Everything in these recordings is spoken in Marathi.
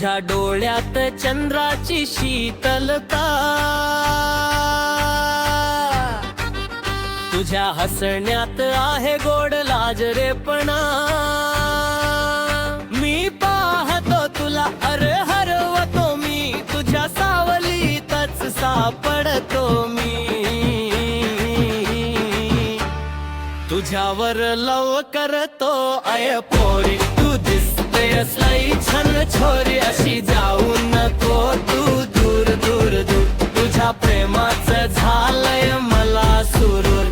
तुझ्या डोळ्यात चंद्राची शीतलता, तुझ्या हसण्यात आहे गोड लाजरेपणा. मी पाहतो तुला अरे हरवतो मी, तुझ्या सावलीतच सापडतो मी. तुझ्यावर लव करतो अय पोरी, तू दिसतेस लई छान छोरी. अशी जाऊ नको तू दूर दूर दूर, तुझ्या प्रेमाचं झालंय मला सुरूर.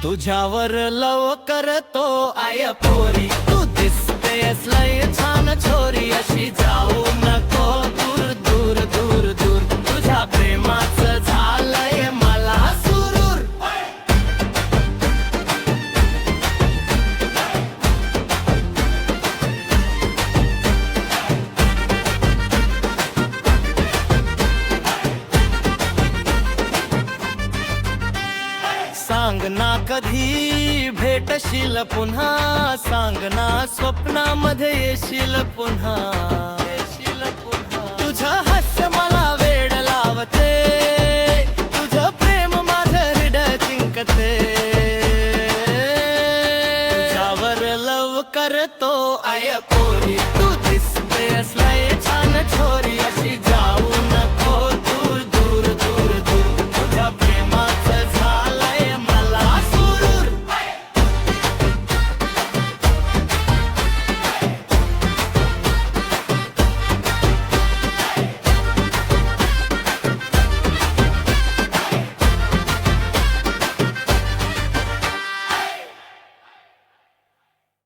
तुझ्यावर लव करतो आय पोरी, तू दिसतेस लय छान छोरी. अशी जाऊ नको दूर दूर दूर दूर, तुझ्या प्रेमाचं झालंय मला सुरूर. सांग ना कधी भेटशील पुन्हा, सांग ना स्वप्नामध्ये येशील पुन्हा. तुझं हास्य मला वेड लावते,